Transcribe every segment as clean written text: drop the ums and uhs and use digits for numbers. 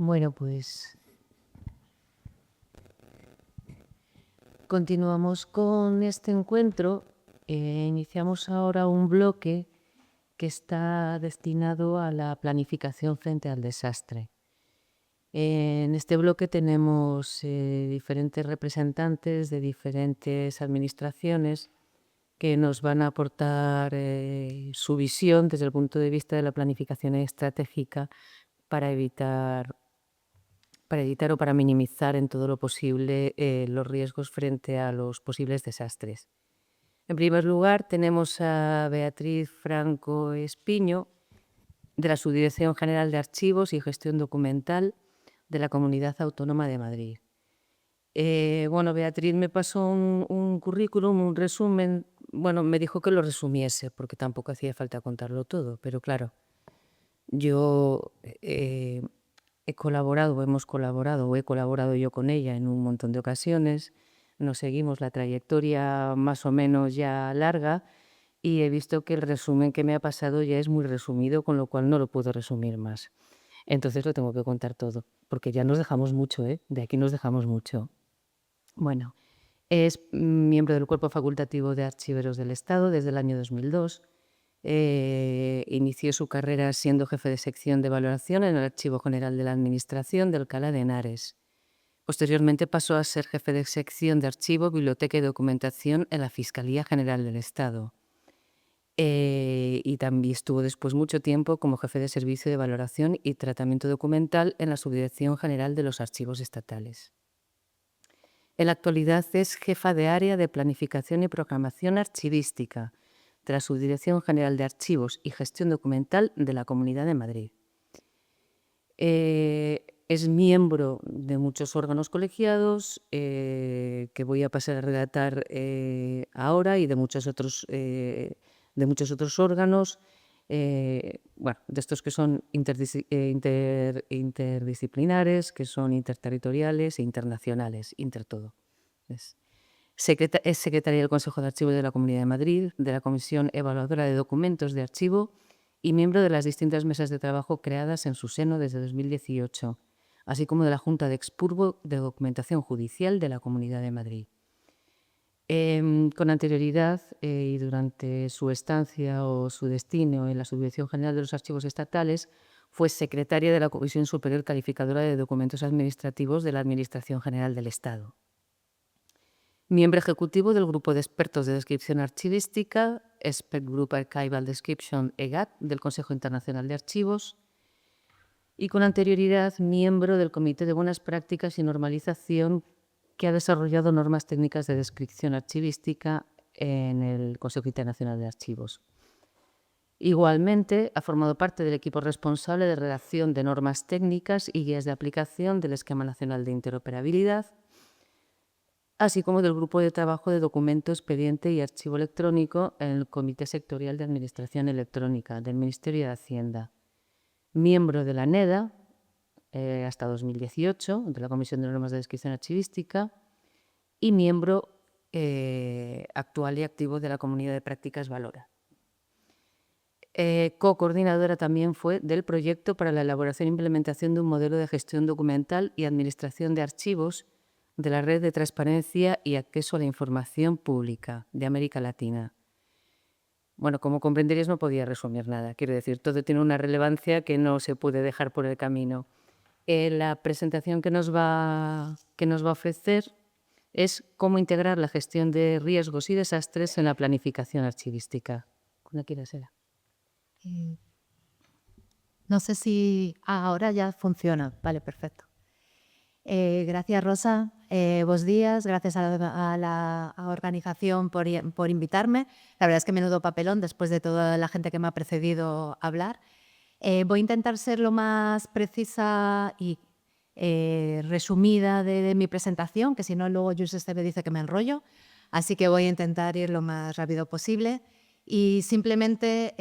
Bueno, pues continuamos con este encuentro. Iniciamos ahora un bloque que está destinado a la planificación frente al desastre. En este bloque tenemos diferentes representantes de diferentes administraciones que nos van a aportar su visión desde el punto de vista de la planificación estratégica para evitar o para minimizar en todo lo posible los riesgos frente a los posibles desastres. En primer lugar, tenemos a Beatriz Franco Espiño, de la Subdirección General de Archivos y Gestión Documental de la Comunidad Autónoma de Madrid. Bueno, Beatriz me pasó un currículum, un resumen. Bueno, me dijo que lo resumiese, porque tampoco hacía falta contarlo todo, pero claro, yo he colaborado yo con ella en un montón de ocasiones. Nos seguimos la trayectoria más o menos ya larga y he visto que el resumen que me ha pasado ya es muy resumido, con lo cual no lo puedo resumir más. Entonces lo tengo que contar todo, porque ya nos dejamos mucho, de aquí nos dejamos mucho. Bueno, es miembro del Cuerpo Facultativo de Archiveros del Estado desde el año 2002. Inició su carrera siendo jefe de sección de valoración en el Archivo General de la Administración de Alcalá de Henares. Posteriormente pasó a ser jefe de sección de Archivo, Biblioteca y Documentación en la Fiscalía General del Estado. Y también estuvo después mucho tiempo como jefe de servicio de valoración y tratamiento documental en la Subdirección General de los Archivos Estatales. En la actualidad es jefa de área de planificación y programación archivística de la Subdirección General de Archivos y Gestión Documental de la Comunidad de Madrid. Es miembro de muchos órganos colegiados que voy a pasar a relatar ahora y de muchos otros órganos, bueno, de estos que son interdisciplinares, que son interterritoriales e internacionales, intertodo. Es secretaria del Consejo de Archivo de la Comunidad de Madrid, de la Comisión Evaluadora de Documentos de Archivo y miembro de las distintas mesas de trabajo creadas en su seno desde 2018, así como de la Junta de Expurgo de Documentación Judicial de la Comunidad de Madrid. Con anterioridad y durante su estancia o su destino en la Subdirección General de los Archivos Estatales, fue secretaria de la Comisión Superior Calificadora de Documentos Administrativos de la Administración General del Estado. Miembro ejecutivo del Grupo de Expertos de Descripción Archivística, Expert Group Archival Description EGAT, del Consejo Internacional de Archivos, y con anterioridad miembro del Comité de Buenas Prácticas y Normalización, que ha desarrollado normas técnicas de descripción archivística en el Consejo Internacional de Archivos. Igualmente, ha formado parte del equipo responsable de redacción de normas técnicas y guías de aplicación del Esquema Nacional de Interoperabilidad, así como del Grupo de Trabajo de Documento, Expediente y Archivo Electrónico en el Comité Sectorial de Administración Electrónica del Ministerio de Hacienda. Miembro de la NEDA hasta 2018, de la Comisión de Normas de Descripción Archivística, y miembro actual y activo de la Comunidad de Prácticas Valora. Co-coordinadora también fue del proyecto para la elaboración e implementación de un modelo de gestión documental y administración de archivos de la Red de Transparencia y Acceso a la Información Pública de América Latina. Bueno, como comprenderíais, no podía resumir nada. Quiero decir, todo tiene una relevancia que no se puede dejar por el camino. La presentación que nos va a ofrecer es cómo integrar la gestión de riesgos y desastres en la planificación archivística. ¿Cuándo quieras, Era? No sé si ahora ya funciona. Vale, perfecto. Gracias, Rosa. Buenos días. Gracias a la organización por invitarme. La verdad es que menudo papelón después de toda la gente que me ha precedido a hablar. Voy a intentar ser lo más precisa y resumida de mi presentación, que si no luego Josep me dice que me enrollo. Así que voy a intentar ir lo más rápido posible. Y simplemente,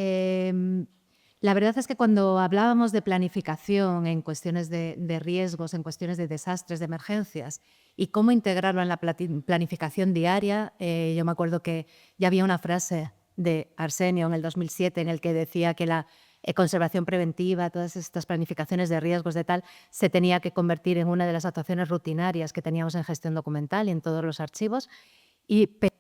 la verdad es que cuando hablábamos de planificación en cuestiones de riesgos, en cuestiones de desastres, de emergencias, y cómo integrarlo en la planificación diaria, yo me acuerdo que ya había una frase de Arsenio en el 2007 en el que decía que la conservación preventiva, todas estas planificaciones de riesgos de tal, se tenía que convertir en una de las actuaciones rutinarias que teníamos en gestión documental y en todos los archivos. Pero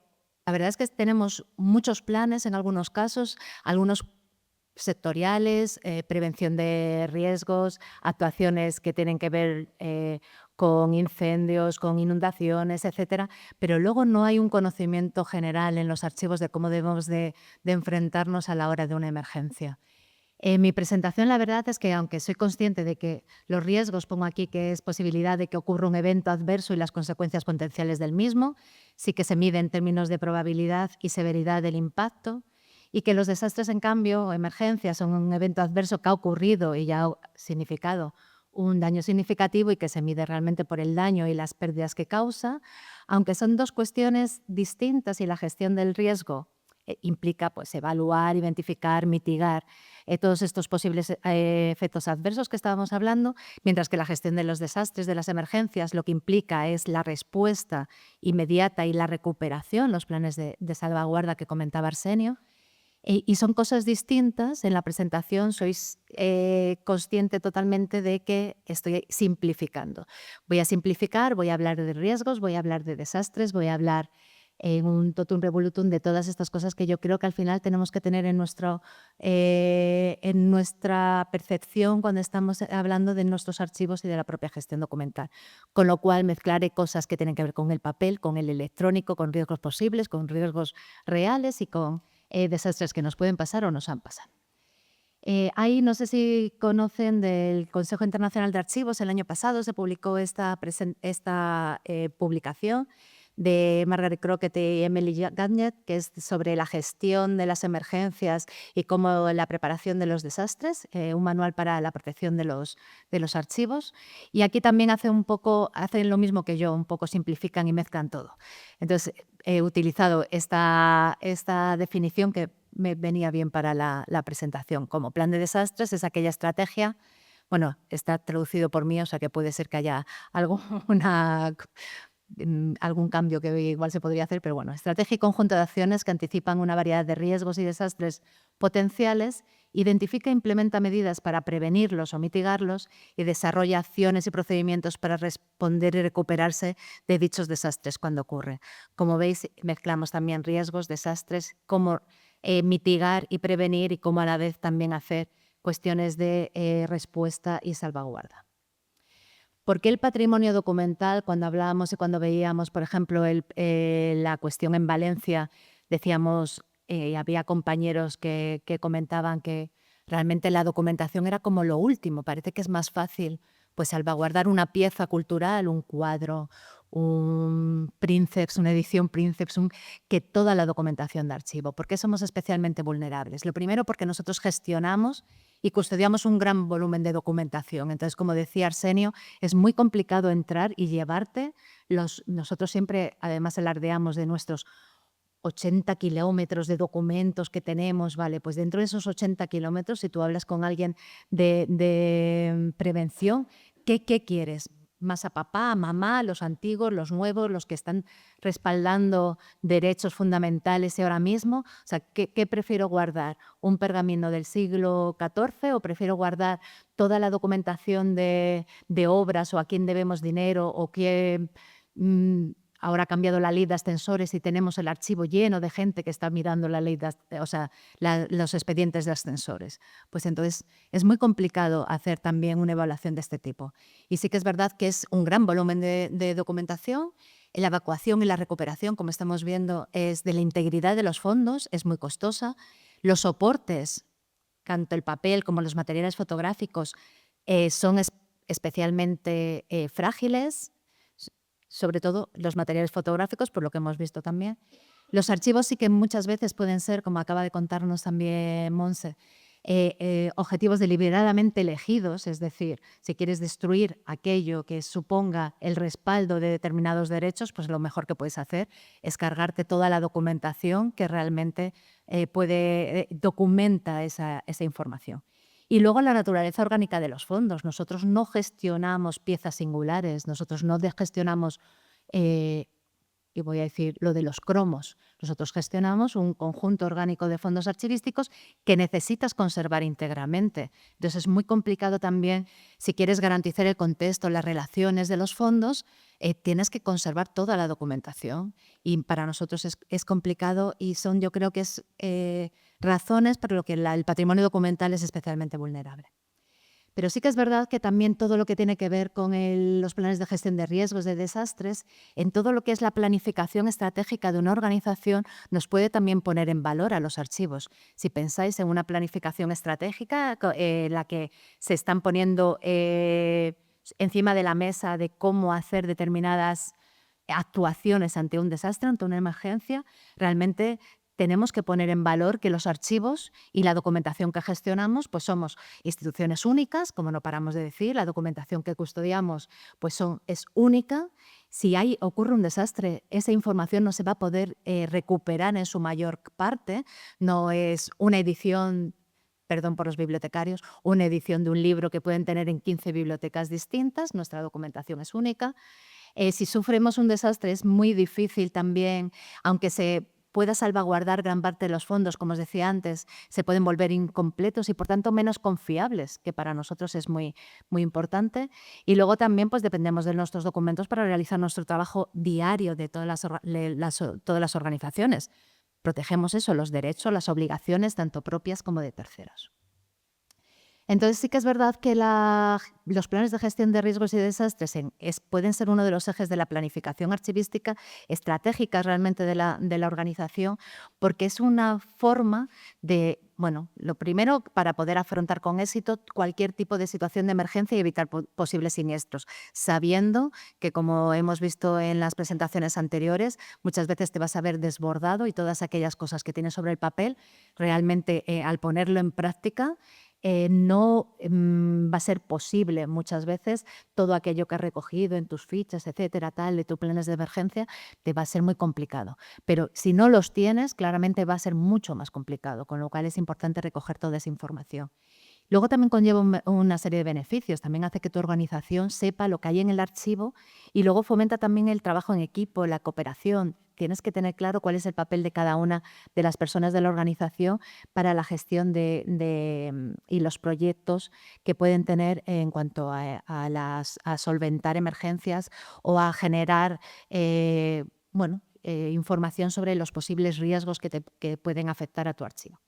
la verdad es que tenemos muchos planes en algunos casos, algunos sectoriales, prevención de riesgos, actuaciones que tienen que ver con incendios, con inundaciones, etcétera, pero luego no hay un conocimiento general en los archivos de cómo debemos de enfrentarnos a la hora de una emergencia. Mi presentación, la verdad es que, aunque soy consciente de que los riesgos, pongo aquí que es posibilidad de que ocurra un evento adverso y las consecuencias potenciales del mismo, sí que se mide en términos de probabilidad y severidad del impacto, y que los desastres, en cambio, o emergencias, son un evento adverso que ha ocurrido y ya ha significado un daño significativo y que se mide realmente por el daño y las pérdidas que causa, aunque son dos cuestiones distintas y la gestión del riesgo implica pues, evaluar, identificar, mitigar todos estos posibles efectos adversos que estábamos hablando, mientras que la gestión de los desastres, de las emergencias, lo que implica es la respuesta inmediata y la recuperación, los planes de salvaguarda que comentaba Arsenio. Y son cosas distintas. En la presentación sois consciente totalmente de que estoy simplificando. Voy a simplificar, voy a hablar de riesgos, voy a hablar de desastres, voy a hablar en un totum revolutum de todas estas cosas que yo creo que al final tenemos que tener en nuestra percepción cuando estamos hablando de nuestros archivos y de la propia gestión documental. Con lo cual mezclaré cosas que tienen que ver con el papel, con el electrónico, con riesgos posibles, con riesgos reales y con desastres que nos pueden pasar o nos han pasado. Ahí no sé si conocen del Consejo Internacional de Archivos, el año pasado se publicó esta publicación de Margaret Crockett y Emily Gagnet, que es sobre la gestión de las emergencias y cómo la preparación de los desastres, un manual para la protección de los archivos. Y aquí también hacen lo mismo que yo, un poco simplifican y mezclan todo. Entonces, he utilizado esta definición que me venía bien para la presentación. Como plan de desastres es aquella estrategia, bueno, está traducido por mí, o sea que puede ser que haya algún cambio que igual se podría hacer, pero bueno, estrategia y conjunto de acciones que anticipan una variedad de riesgos y desastres potenciales, identifica e implementa medidas para prevenirlos o mitigarlos y desarrolla acciones y procedimientos para responder y recuperarse de dichos desastres cuando ocurre. Como veis, mezclamos también riesgos, desastres, cómo mitigar y prevenir y cómo a la vez también hacer cuestiones de respuesta y salvaguarda. ¿Por qué el patrimonio documental? Cuando hablábamos y cuando veíamos, por ejemplo, la cuestión en Valencia, decíamos, había compañeros que comentaban que realmente la documentación era como lo último. Parece que es más fácil pues, salvaguardar una pieza cultural, un cuadro, un Princeps, una edición Princeps, que toda la documentación de archivo. ¿Por qué somos especialmente vulnerables? Lo primero, porque nosotros gestionamos y custodiamos un gran volumen de documentación. Entonces, como decía Arsenio, es muy complicado entrar y llevarte. Nosotros siempre, además, alardeamos de nuestros 80 kilómetros de documentos que tenemos, vale, pues dentro de esos 80 kilómetros, si tú hablas con alguien de prevención, ¿qué quieres? Más a papá, a mamá, los antiguos, los nuevos, los que están respaldando derechos fundamentales ahora mismo. O sea, ¿qué prefiero guardar? ¿Un pergamino del siglo XIV o prefiero guardar toda la documentación de obras o a quién debemos dinero o quién... Ahora ha cambiado la ley de ascensores y tenemos el archivo lleno de gente que está mirando la ley los expedientes de ascensores. Pues entonces es muy complicado hacer también una evaluación de este tipo. Y sí que es verdad que es un gran volumen de documentación. La evacuación y la recuperación, como estamos viendo, es de la integridad de los fondos, es muy costosa. Los soportes, tanto el papel como los materiales fotográficos, son especialmente frágiles, sobre todo los materiales fotográficos, por lo que hemos visto también. Los archivos sí que muchas veces pueden ser, como acaba de contarnos también Monse, objetivos deliberadamente elegidos, es decir, si quieres destruir aquello que suponga el respaldo de determinados derechos, pues lo mejor que puedes hacer es cargarte toda la documentación que realmente documenta esa información. Y luego la naturaleza orgánica de los fondos. Nosotros no gestionamos piezas singulares, nosotros no gestionamos y voy a decir lo de los cromos. Nosotros gestionamos un conjunto orgánico de fondos archivísticos que necesitas conservar íntegramente. Entonces es muy complicado también, si quieres garantizar el contexto, las relaciones de los fondos, tienes que conservar toda la documentación y para nosotros es complicado y son, yo creo que es razones por lo que el patrimonio documental es especialmente vulnerable. Pero sí que es verdad que también todo lo que tiene que ver con los planes de gestión de riesgos, de desastres, en todo lo que es la planificación estratégica de una organización, nos puede también poner en valor a los archivos. Si pensáis en una planificación estratégica, la que se están poniendo encima de la mesa de cómo hacer determinadas actuaciones ante un desastre, ante una emergencia, realmente tenemos que poner en valor que los archivos y la documentación que gestionamos pues somos instituciones únicas, como no paramos de decir, la documentación que custodiamos pues es única. Si ocurre un desastre, esa información no se va a poder recuperar en su mayor parte, no es una edición, perdón por los bibliotecarios, una edición de un libro que pueden tener en 15 bibliotecas distintas, nuestra documentación es única. Si sufrimos un desastre es muy difícil también, aunque se pueda salvaguardar gran parte de los fondos, como os decía antes, se pueden volver incompletos y por tanto menos confiables, que para nosotros es muy, muy importante. Y luego también pues, dependemos de nuestros documentos para realizar nuestro trabajo diario de todas las organizaciones. Protegemos eso, los derechos, las obligaciones, tanto propias como de terceros. Entonces sí que es verdad que los planes de gestión de riesgos y desastres pueden ser uno de los ejes de la planificación archivística estratégica realmente de la organización, porque es una forma de, bueno, lo primero, para poder afrontar con éxito cualquier tipo de situación de emergencia y evitar posibles siniestros, sabiendo que, como hemos visto en las presentaciones anteriores, muchas veces te vas a ver desbordado y todas aquellas cosas que tienes sobre el papel, realmente al ponerlo en práctica, no va a ser posible muchas veces todo aquello que has recogido en tus fichas, etcétera, tal, de tus planes de emergencia, te va a ser muy complicado. Pero si no los tienes, claramente va a ser mucho más complicado, con lo cual es importante recoger toda esa información. Luego también conlleva una serie de beneficios, también hace que tu organización sepa lo que hay en el archivo y luego fomenta también el trabajo en equipo, la cooperación. Tienes que tener claro cuál es el papel de cada una de las personas de la organización para la gestión y los proyectos que pueden tener en cuanto a solventar emergencias o a generar información sobre los posibles riesgos que pueden afectar a tu archivo.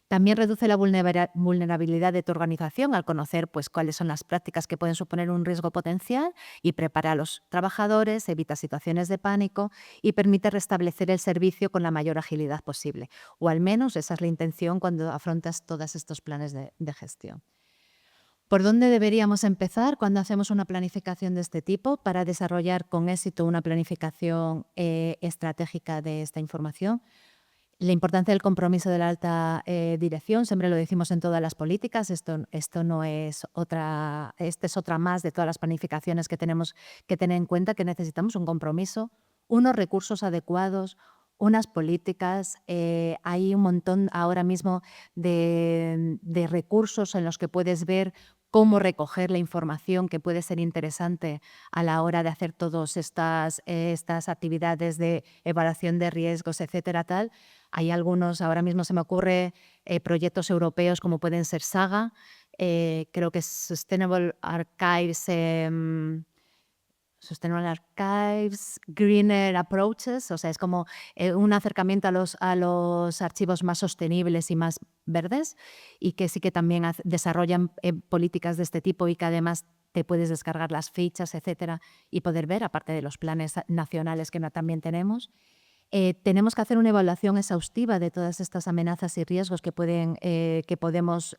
También reduce la vulnerabilidad de tu organización al conocer pues, cuáles son las prácticas que pueden suponer un riesgo potencial y prepara a los trabajadores, evita situaciones de pánico y permite restablecer el servicio con la mayor agilidad posible. O al menos esa es la intención cuando afrontas todos estos planes de gestión. ¿Por dónde deberíamos empezar cuando hacemos una planificación de este tipo para desarrollar con éxito una planificación estratégica de esta información? La importancia del compromiso de la alta dirección, siempre lo decimos en todas las políticas, esta es otra más de todas las planificaciones que tenemos que tener en cuenta, que necesitamos un compromiso, unos recursos adecuados, unas políticas. Hay un montón ahora mismo de recursos en los que puedes ver cómo recoger la información que puede ser interesante a la hora de hacer todas estas actividades de evaluación de riesgos, etcétera, tal. Hay algunos, ahora mismo se me ocurre, proyectos europeos como pueden ser SAGA, creo que es Sustainable Archives, Greener Approaches, o sea, es como un acercamiento a los archivos más sostenibles y más verdes y que sí que también desarrollan políticas de este tipo y que además te puedes descargar las fichas, etcétera, y poder ver, aparte de los planes nacionales que también tenemos. Tenemos que hacer una evaluación exhaustiva de todas estas amenazas y riesgos que podemos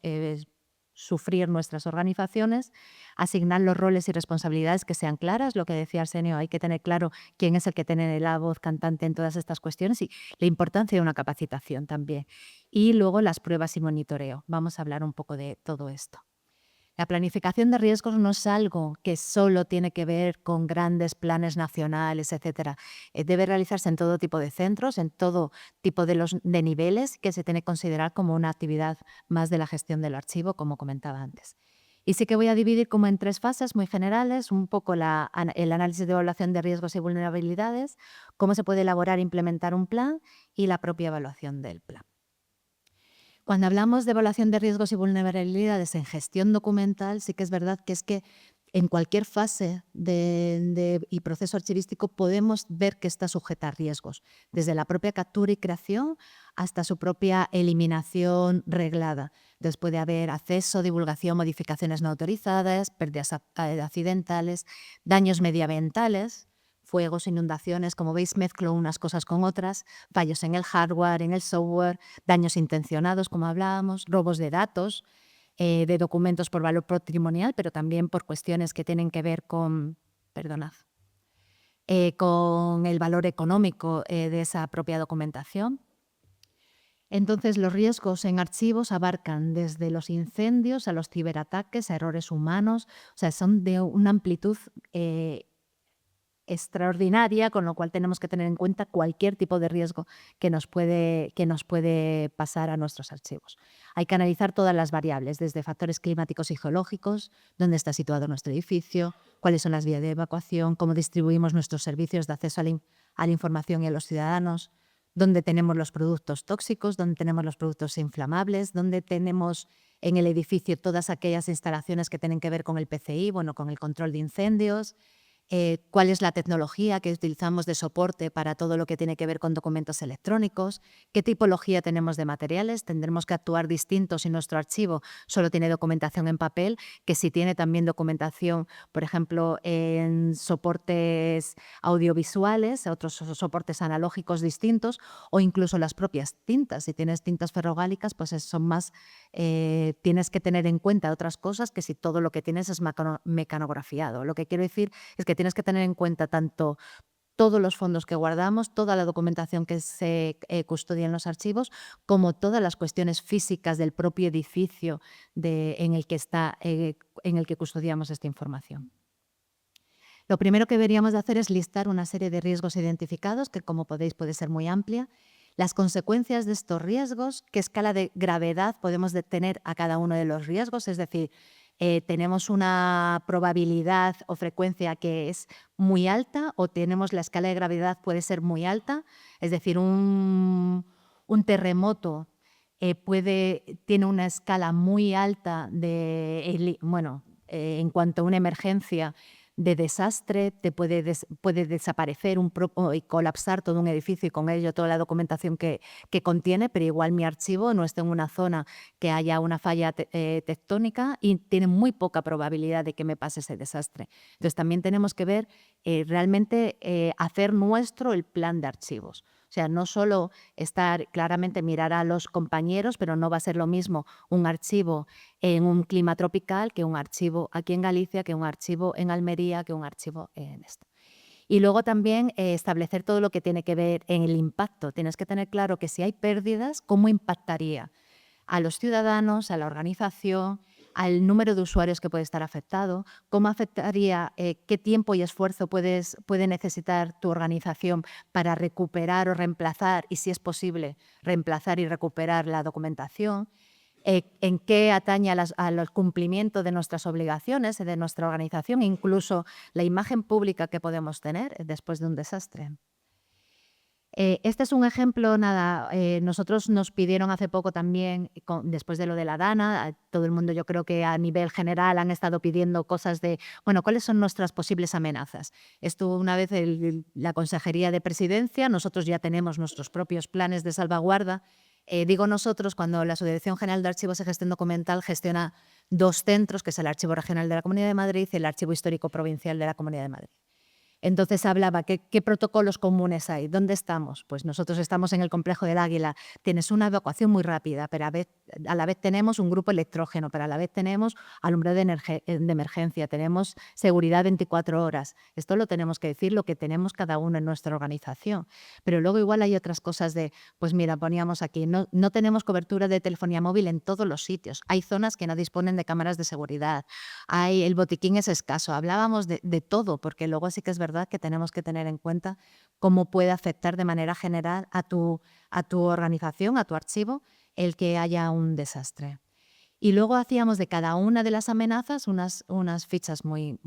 sufrir nuestras organizaciones, asignar los roles y responsabilidades que sean claras, lo que decía Arsenio, hay que tener claro quién es el que tiene la voz cantante en todas estas cuestiones y la importancia de una capacitación también. Y luego las pruebas y monitoreo. Vamos a hablar un poco de todo esto. La planificación de riesgos no es algo que solo tiene que ver con grandes planes nacionales, etcétera. Debe realizarse en todo tipo de centros, en todo tipo de niveles, que se tiene que considerar como una actividad más de la gestión del archivo, como comentaba antes. Y sí que voy a dividir como en 3 fases muy generales, un poco el análisis de evaluación de riesgos y vulnerabilidades, cómo se puede elaborar e implementar un plan y la propia evaluación del plan. Cuando hablamos de evaluación de riesgos y vulnerabilidades en gestión documental, sí que es verdad que en cualquier fase y proceso archivístico podemos ver que está sujeta a riesgos, desde la propia captura y creación hasta su propia eliminación reglada. Entonces puede haber acceso, divulgación, modificaciones no autorizadas, pérdidas accidentales, daños medioambientales, fuegos, inundaciones. Como veis, mezclo unas cosas con otras, fallos en el hardware, en el software, daños intencionados, como hablábamos, robos de datos, de documentos por valor patrimonial, pero también por cuestiones que tienen que ver con el valor económico de esa propia documentación. Entonces, los riesgos en archivos abarcan desde los incendios a los ciberataques, a errores humanos, o sea, son de una amplitud extraordinaria, con lo cual tenemos que tener en cuenta cualquier tipo de riesgo que nos puede pasar a nuestros archivos. Hay que analizar todas las variables, desde factores climáticos y geológicos, dónde está situado nuestro edificio, cuáles son las vías de evacuación, cómo distribuimos nuestros servicios de acceso a la información y a los ciudadanos, dónde tenemos los productos tóxicos, dónde tenemos los productos inflamables, dónde tenemos en el edificio todas aquellas instalaciones que tienen que ver con el PCI, con el control de incendios, cuál es la tecnología que utilizamos de soporte para todo lo que tiene que ver con documentos electrónicos, qué tipología tenemos de materiales. Tendremos que actuar distinto si nuestro archivo solo tiene documentación en papel, que si tiene también documentación, por ejemplo, en soportes audiovisuales, otros soportes analógicos distintos, o incluso las propias tintas. Si tienes tintas ferrogálicas, pues son más, tienes que tener en cuenta otras cosas que si todo lo que tienes es mecanografiado. Lo que quiero decir es que tienes que tener en cuenta tanto todos los fondos que guardamos, toda la documentación que se custodia en los archivos, como todas las cuestiones físicas del propio edificio en el que custodiamos esta información. Lo primero que deberíamos de hacer es listar una serie de riesgos identificados, que como podéis puede ser muy amplia, las consecuencias de estos riesgos, qué escala de gravedad podemos tener a cada uno de los riesgos, es decir, tenemos una probabilidad o frecuencia que es muy alta, o tenemos la escala de gravedad puede ser muy alta, es decir, un terremoto tiene una escala muy alta en cuanto a una emergencia de desastre, puede desaparecer y colapsar todo un edificio y con ello toda la documentación que contiene, pero igual mi archivo no está en una zona que haya una falla tectónica y tiene muy poca probabilidad de que me pase ese desastre. Entonces también tenemos que ver realmente hacer nuestro el plan de archivos. O sea, no solo mirar a los compañeros, pero no va a ser lo mismo un archivo en un clima tropical que un archivo aquí en Galicia, que un archivo en Almería, que un archivo en esto. Y luego también establecer todo lo que tiene que ver en el impacto. Tienes que tener claro que si hay pérdidas, ¿cómo impactaría a los ciudadanos, a la organización, al número de usuarios que puede estar afectado? ¿Cómo afectaría, qué tiempo y esfuerzo puede necesitar tu organización para recuperar o reemplazar, y si es posible, reemplazar y recuperar la documentación? ¿En qué atañe al cumplimiento de nuestras obligaciones, de nuestra organización, incluso la imagen pública que podemos tener después de un desastre? Este es un ejemplo, nosotros nos pidieron hace poco también, después de lo de la DANA, todo el mundo yo creo que a nivel general han estado pidiendo cosas de, ¿cuáles son nuestras posibles amenazas? Esto una vez la Consejería de Presidencia, nosotros ya tenemos nuestros propios planes de salvaguarda. Digo nosotros cuando la Subdirección General de Archivos y Gestión Documental gestiona 2 centros, que es el Archivo Regional de la Comunidad de Madrid y el Archivo Histórico Provincial de la Comunidad de Madrid. Entonces hablaba, ¿qué protocolos comunes hay? ¿Dónde estamos? Pues nosotros estamos en el Complejo del Águila. Tienes una evacuación muy rápida, pero a la vez tenemos un grupo electrógeno, pero a la vez tenemos alumbrado de emergencia, tenemos seguridad 24 horas. Esto lo tenemos que decir, lo que tenemos cada uno en nuestra organización. Pero luego igual hay otras cosas pues mira, poníamos aquí, no tenemos cobertura de telefonía móvil en todos los sitios. Hay zonas que no disponen de cámaras de seguridad. El botiquín es escaso. Hablábamos de todo, porque luego sí que es verdad que tenemos que tener en cuenta cómo puede afectar de manera general a tu organización, a tu archivo, el que haya un desastre. Y luego hacíamos de cada una de las amenazas unas fichas muy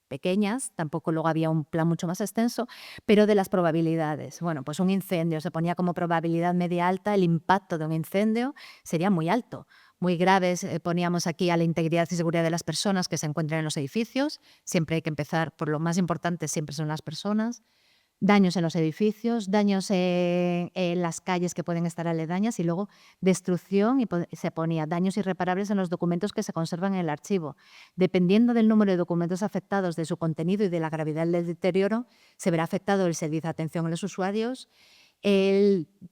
pequeñas, tampoco luego había un plan mucho más extenso, pero de las probabilidades. Bueno, pues un incendio se ponía como probabilidad media alta, el impacto de un incendio sería muy alto. Muy graves, poníamos aquí a la integridad y seguridad de las personas que se encuentran en los edificios. Siempre hay que empezar por lo más importante, siempre son las personas. Daños en los edificios, daños en las calles que pueden estar aledañas y luego destrucción y se ponía daños irreparables en los documentos que se conservan en el archivo. Dependiendo del número de documentos afectados, de su contenido y de la gravedad del deterioro, se verá afectado el servicio de atención a los usuarios,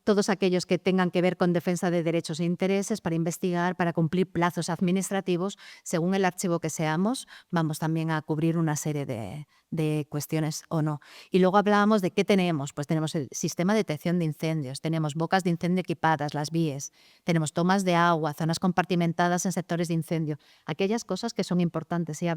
todos aquellos que tengan que ver con defensa de derechos e intereses para investigar, para cumplir plazos administrativos. Según el archivo que seamos, vamos también a cubrir una serie de cuestiones o no. Y luego hablábamos de qué tenemos. Pues tenemos el sistema de detección de incendios, tenemos bocas de incendio equipadas, las BIES, tenemos tomas de agua, zonas compartimentadas en sectores de incendio, aquellas cosas que son importantes y a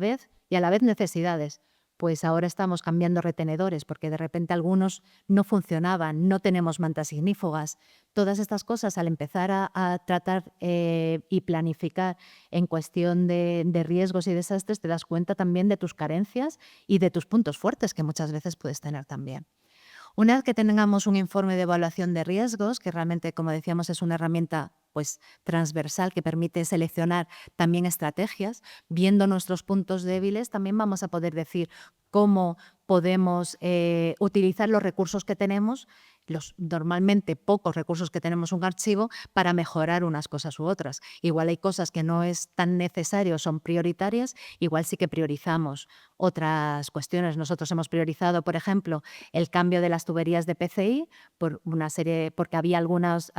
la vez necesidades. Pues ahora estamos cambiando retenedores porque de repente algunos no funcionaban, no tenemos mantas ignífugas. Todas estas cosas, al empezar a tratar y planificar en cuestión de riesgos y desastres, te das cuenta también de tus carencias y de tus puntos fuertes que muchas veces puedes tener también. Una vez que tengamos un informe de evaluación de riesgos, que realmente, como decíamos, es una herramienta pues, transversal que permite seleccionar también estrategias, viendo nuestros puntos débiles, también vamos a poder decir cómo podemos utilizar los recursos que tenemos, los normalmente pocos recursos que tenemos en un archivo, para mejorar unas cosas u otras. Igual hay cosas que no es tan necesario, son prioritarias, igual sí que priorizamos otras cuestiones. Nosotros hemos priorizado, por ejemplo, el cambio de las tuberías de PCI por una serie, porque había algunos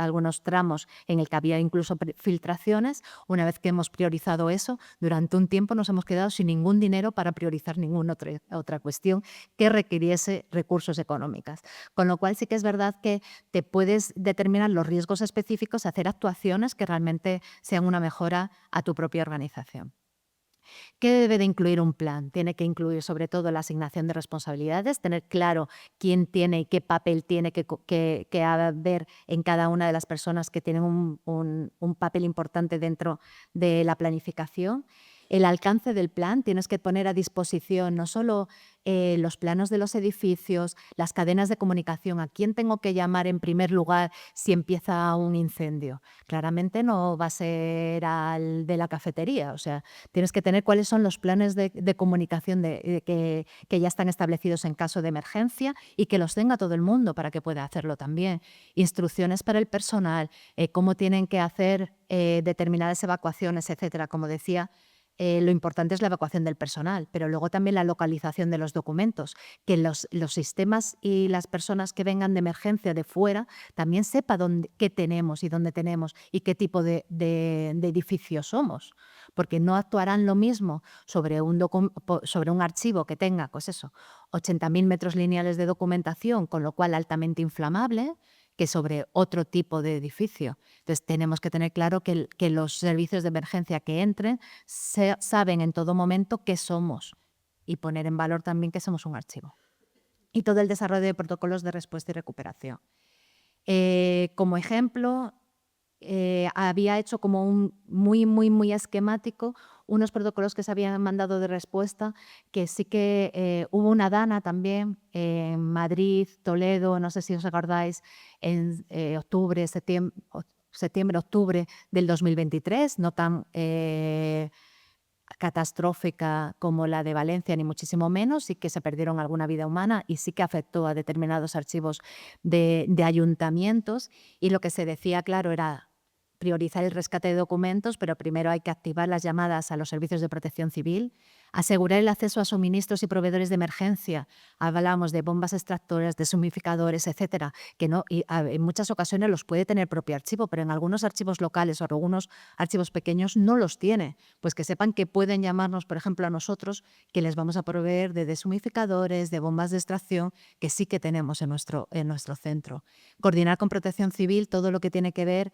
tramos en el que había incluso filtraciones. Una vez que hemos priorizado eso, durante un tiempo nos hemos quedado sin ningún dinero para priorizar ninguna otra cuestión que requiriese recursos económicos. Con lo cual sí que es verdad que te puedes determinar los riesgos específicos, hacer actuaciones que realmente sean una mejora a tu propia organización. ¿Qué debe de incluir un plan? Tiene que incluir sobre todo la asignación de responsabilidades, tener claro quién tiene y qué papel tiene que haber en cada una de las personas que tienen un papel importante dentro de la planificación. El alcance del plan, tienes que poner a disposición no solo los planos de los edificios, las cadenas de comunicación, a quién tengo que llamar en primer lugar si empieza un incendio. Claramente no va a ser al de la cafetería, o sea, tienes que tener cuáles son los planes de comunicación que ya están establecidos en caso de emergencia y que los tenga todo el mundo para que pueda hacerlo también. Instrucciones para el personal, cómo tienen que hacer determinadas evacuaciones, etcétera. Como decía, lo importante es la evacuación del personal, pero luego también la localización de los documentos, que los sistemas y las personas que vengan de emergencia de fuera también sepan qué tenemos y dónde tenemos y qué tipo de edificio somos, porque no actuarán lo mismo sobre un archivo que tenga, pues eso, 80.000 metros lineales de documentación, con lo cual altamente inflamable, que sobre otro tipo de edificio. Entonces, tenemos que tener claro que los servicios de emergencia que entren saben en todo momento qué somos y poner en valor también que somos un archivo. Y todo el desarrollo de protocolos de respuesta y recuperación. Como ejemplo, había hecho como un muy esquemático unos protocolos que se habían mandado de respuesta, que sí que hubo una DANA también en Madrid, Toledo, no sé si os acordáis, en septiembre-octubre del 2023, no tan catastrófica como la de Valencia, ni muchísimo menos, sí que se perdieron alguna vida humana y sí que afectó a determinados archivos de ayuntamientos, y lo que se decía, claro, era priorizar el rescate de documentos, pero primero hay que activar las llamadas a los servicios de protección civil, asegurar el acceso a suministros y proveedores de emergencia. Hablamos de bombas extractoras, de sumificadores, etcétera, que no, y en muchas ocasiones los puede tener el propio archivo, pero en algunos archivos locales o algunos archivos pequeños no los tiene. Pues que sepan que pueden llamarnos, por ejemplo, a nosotros, que les vamos a proveer de deshumificadores, de bombas de extracción, que sí que tenemos en nuestro centro. Coordinar con protección civil todo lo que tiene que ver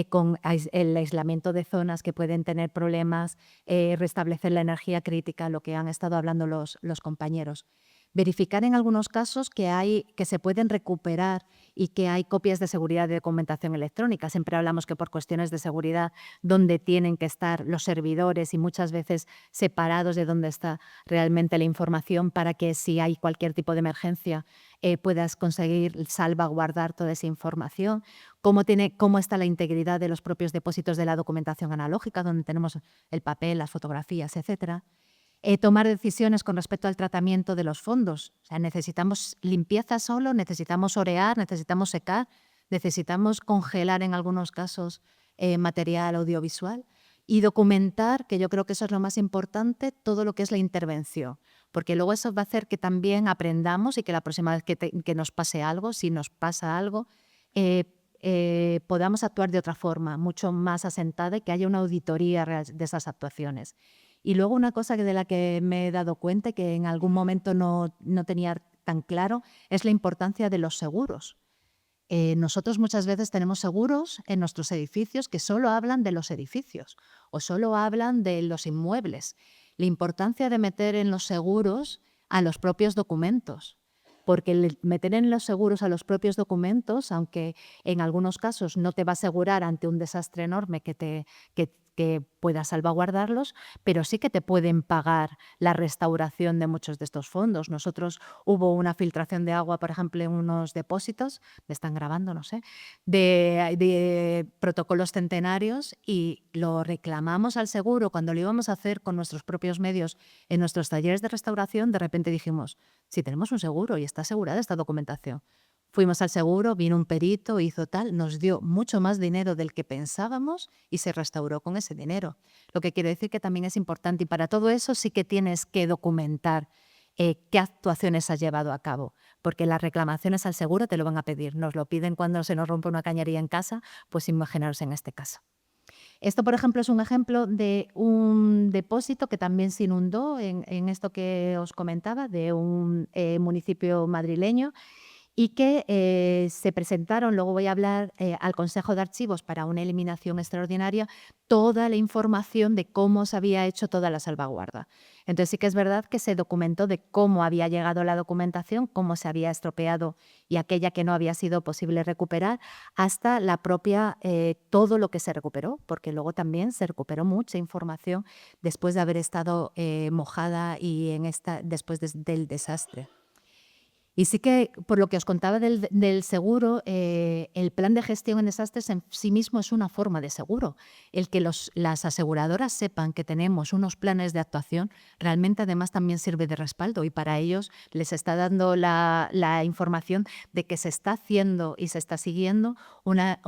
con el aislamiento de zonas que pueden tener problemas, restablecer la energía crítica, lo que han estado hablando los compañeros. Verificar en algunos casos que se pueden recuperar y que hay copias de seguridad de documentación electrónica. Siempre hablamos que por cuestiones de seguridad, donde tienen que estar los servidores y muchas veces separados de donde está realmente la información, para que si hay cualquier tipo de emergencia puedas conseguir salvaguardar toda esa información. Cómo está la integridad de los propios depósitos de la documentación analógica, donde tenemos el papel, las fotografías, etcétera. Tomar decisiones con respecto al tratamiento de los fondos. O sea, necesitamos limpieza solo, necesitamos orear, necesitamos secar, necesitamos congelar en algunos casos material audiovisual y documentar, que yo creo que eso es lo más importante, todo lo que es la intervención, porque luego eso va a hacer que también aprendamos y que la próxima vez que nos pase algo, si nos pasa algo, podamos actuar de otra forma, mucho más asentada, y que haya una auditoría real de esas actuaciones. Y luego una cosa de la que me he dado cuenta, que en algún momento no tenía tan claro, es la importancia de los seguros. Nosotros muchas veces tenemos seguros en nuestros edificios que solo hablan de los edificios o solo hablan de los inmuebles. La importancia de meter en los seguros a los propios documentos, porque meter en los seguros a los propios documentos, aunque en algunos casos no te va a asegurar ante un desastre enorme que puedas salvaguardarlos, pero sí que te pueden pagar la restauración de muchos de estos fondos. Nosotros hubo una filtración de agua, por ejemplo, en unos depósitos, me están grabando, no sé, de protocolos centenarios, y lo reclamamos al seguro. Cuando lo íbamos a hacer con nuestros propios medios en nuestros talleres de restauración, de repente dijimos, si tenemos un seguro y está asegurada esta documentación. Fuimos al seguro, vino un perito, hizo tal, nos dio mucho más dinero del que pensábamos y se restauró con ese dinero. Lo que quiere decir que también es importante, y para todo eso sí que tienes que documentar qué actuaciones has llevado a cabo, porque las reclamaciones al seguro te lo van a pedir. Nos lo piden cuando se nos rompe una cañería en casa, pues imaginaros en este caso. Esto, por ejemplo, es un ejemplo de un depósito que también se inundó en esto que os comentaba, de un municipio madrileño, y que se presentaron, luego voy a hablar, al Consejo de Archivos para una eliminación extraordinaria, toda la información de cómo se había hecho toda la salvaguarda. Entonces sí que es verdad que se documentó de cómo había llegado la documentación, cómo se había estropeado y aquella que no había sido posible recuperar, hasta la propia, todo lo que se recuperó, porque luego también se recuperó mucha información después de haber estado mojada y después del desastre. Y sí que, por lo que os contaba del seguro, el plan de gestión en desastres en sí mismo es una forma de seguro. El que las aseguradoras sepan que tenemos unos planes de actuación realmente además también sirve de respaldo, y para ellos les está dando la información de que se está haciendo y se está siguiendo una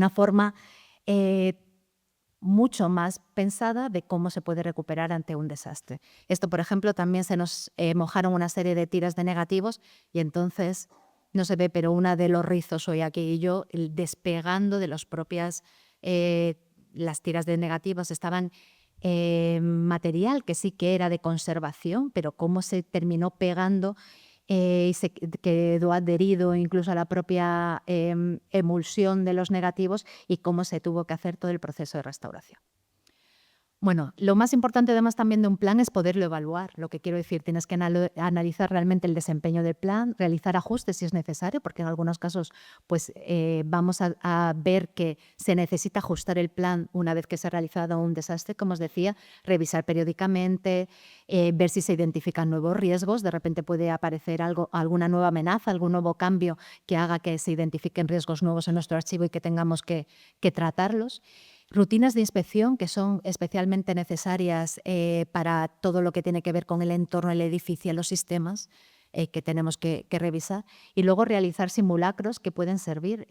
forma mucho más pensada de cómo se puede recuperar ante un desastre. Esto, por ejemplo, también se nos mojaron una serie de tiras de negativos, y entonces no se ve, pero una de los rizos soy aquí y yo, despegando de las propias, las tiras de negativos estaban material que sí que era de conservación, pero cómo se terminó pegando y se quedó adherido incluso a la propia emulsión de los negativos, y cómo se tuvo que hacer todo el proceso de restauración. Bueno, lo más importante además también de un plan es poderlo evaluar. Lo que quiero decir, tienes que analizar realmente el desempeño del plan, realizar ajustes si es necesario, porque en algunos casos pues, vamos a ver que se necesita ajustar el plan una vez que se ha realizado un desastre, como os decía, revisar periódicamente, ver si se identifican nuevos riesgos. De repente puede aparecer alguna nueva amenaza, algún nuevo cambio que haga que se identifiquen riesgos nuevos en nuestro archivo y que tengamos que tratarlos. Rutinas de inspección que son especialmente necesarias para todo lo que tiene que ver con el entorno, el edificio, los sistemas que tenemos que revisar. Y luego realizar simulacros que pueden servir.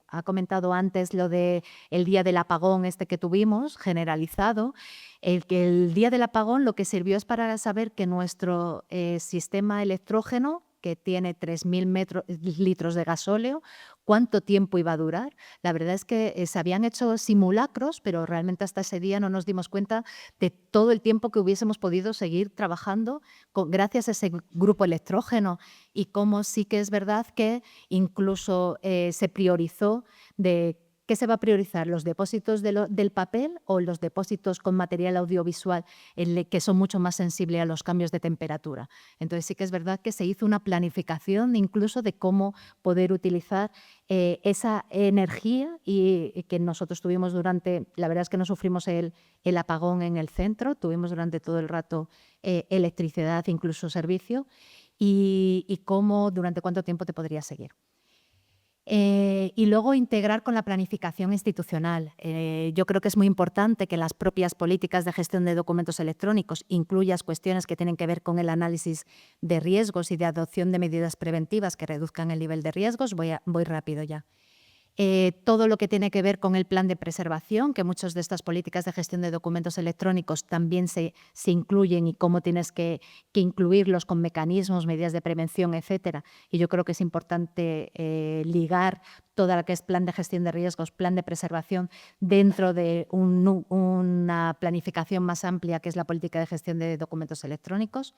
Ha comentado antes lo del día del apagón que tuvimos, generalizado. El día del apagón lo que sirvió es para saber que nuestro sistema electrógeno, que tiene 3.000 litros de gasóleo, cuánto tiempo iba a durar. La verdad es que se habían hecho simulacros, pero realmente hasta ese día no nos dimos cuenta de todo el tiempo que hubiésemos podido seguir trabajando gracias a ese grupo electrógeno, y cómo sí que es verdad que incluso se priorizó de ¿qué se va a priorizar? ¿Los depósitos del papel o los depósitos con material audiovisual que son mucho más sensibles a los cambios de temperatura? Entonces sí que es verdad que se hizo una planificación incluso de cómo poder utilizar esa energía y que nosotros tuvimos la verdad es que no sufrimos el apagón en el centro, tuvimos durante todo el rato electricidad, incluso servicio, y cómo, durante cuánto tiempo te podría seguir. Y luego integrar con la planificación institucional. Yo creo que es muy importante que las propias políticas de gestión de documentos electrónicos incluyan cuestiones que tienen que ver con el análisis de riesgos y de adopción de medidas preventivas que reduzcan el nivel de riesgos. Voy rápido ya. Todo lo que tiene que ver con el plan de preservación, que muchas de estas políticas de gestión de documentos electrónicos también se incluyen y cómo tienes que incluirlos con mecanismos, medidas de prevención, etcétera. Y yo creo que es importante ligar todo lo que es plan de gestión de riesgos, plan de preservación, dentro de una planificación más amplia que es la política de gestión de documentos electrónicos.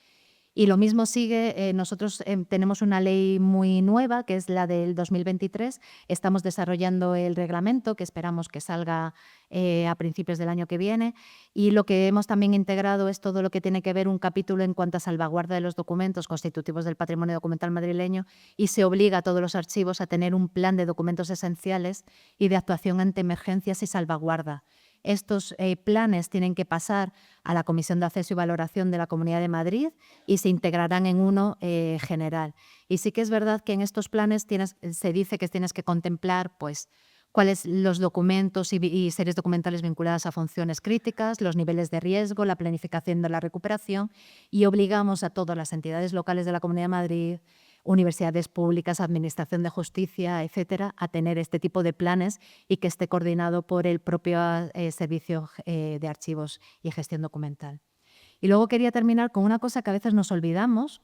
Y lo mismo sigue, nosotros tenemos una ley muy nueva, que es la del 2023. Estamos desarrollando el reglamento, que esperamos que salga a principios del año que viene. Y lo que hemos también integrado es todo lo que tiene que ver un capítulo en cuanto a salvaguarda de los documentos constitutivos del patrimonio documental madrileño, y se obliga a todos los archivos a tener un plan de documentos esenciales y de actuación ante emergencias y salvaguarda. Estos planes tienen que pasar a la Comisión de Acceso y Valoración de la Comunidad de Madrid y se integrarán en uno general. Y sí que es verdad que en estos planes se dice que tienes que contemplar pues, cuáles los documentos y series documentales vinculadas a funciones críticas, los niveles de riesgo, la planificación de la recuperación, y obligamos a todas las entidades locales de la Comunidad de Madrid, universidades públicas, administración de justicia, etcétera, a tener este tipo de planes y que esté coordinado por el propio Servicio de Archivos y Gestión Documental. Y luego quería terminar con una cosa que a veces nos olvidamos,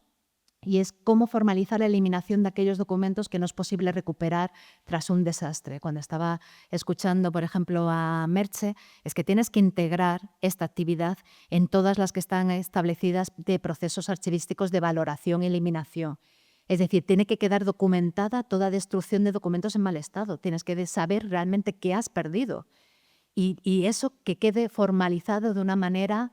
y es cómo formalizar la eliminación de aquellos documentos que no es posible recuperar tras un desastre. Cuando estaba escuchando, por ejemplo, a Merche, es que tienes que integrar esta actividad en todas las que están establecidas de procesos archivísticos de valoración y eliminación. Es decir, tiene que quedar documentada toda destrucción de documentos en mal estado. Tienes que saber realmente qué has perdido. Y eso que quede formalizado de una manera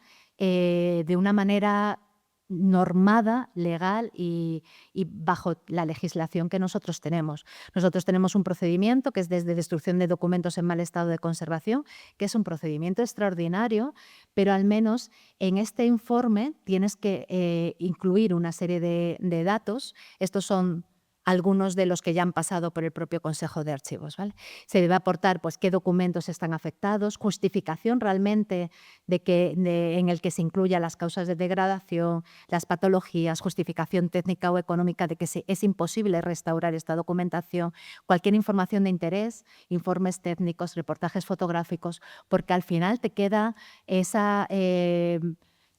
normada, legal y bajo la legislación que nosotros tenemos. Nosotros tenemos un procedimiento que es desde destrucción de documentos en mal estado de conservación, que es un procedimiento extraordinario, pero al menos en este informe tienes que incluir una serie de datos. Estos son algunos de los que ya han pasado por el propio Consejo de Archivos, ¿vale? Se debe aportar pues, qué documentos están afectados, justificación realmente en el que se incluya las causas de degradación, las patologías, justificación técnica o económica de que es imposible restaurar esta documentación, cualquier información de interés, informes técnicos, reportajes fotográficos, porque al final te queda esa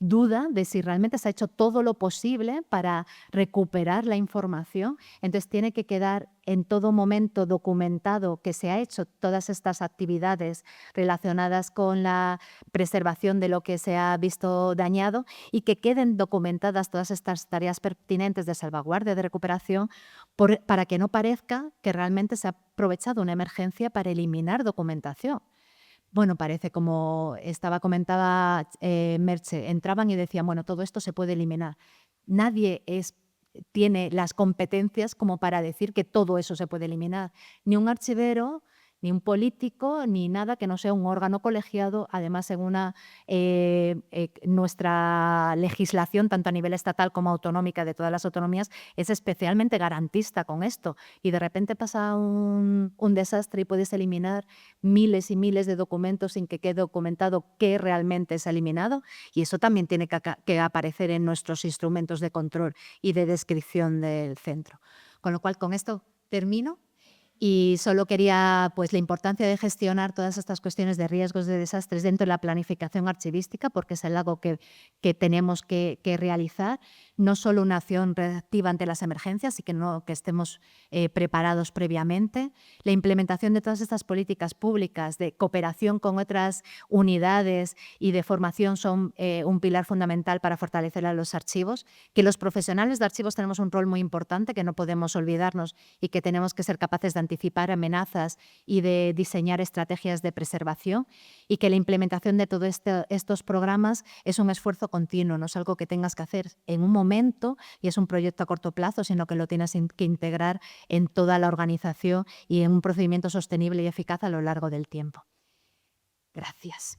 duda de si realmente se ha hecho todo lo posible para recuperar la información. Entonces tiene que quedar en todo momento documentado que se ha hecho todas estas actividades relacionadas con la preservación de lo que se ha visto dañado y que queden documentadas todas estas tareas pertinentes de salvaguardia, de recuperación, para que no parezca que realmente se ha aprovechado una emergencia para eliminar documentación. Bueno, parece como comentaba Merche, entraban y decían, bueno, todo esto se puede eliminar. Nadie tiene las competencias como para decir que todo eso se puede eliminar. Ni un archivero, ni un político, ni nada que no sea un órgano colegiado. Además, según nuestra legislación, tanto a nivel estatal como autonómica de todas las autonomías, es especialmente garantista con esto. Y de repente pasa un desastre y puedes eliminar miles y miles de documentos sin que quede documentado qué realmente se ha eliminado. Y eso también tiene que aparecer en nuestros instrumentos de control y de descripción del centro. Con lo cual, con esto termino. Y solo quería pues, la importancia de gestionar todas estas cuestiones de riesgos de desastres dentro de la planificación archivística, porque es algo que tenemos que realizar, no solo una acción reactiva ante las emergencias, y que estemos preparados previamente. La implementación de todas estas políticas públicas de cooperación con otras unidades y de formación son un pilar fundamental para fortalecer a los archivos, que los profesionales de archivos tenemos un rol muy importante que no podemos olvidarnos y que tenemos que ser capaces de anticipar amenazas y de diseñar estrategias de preservación, y que la implementación de todos estos programas es un esfuerzo continuo, no es algo que tengas que hacer en un momento y es un proyecto a corto plazo, sino que lo tienes que integrar en toda la organización y en un procedimiento sostenible y eficaz a lo largo del tiempo. Gracias.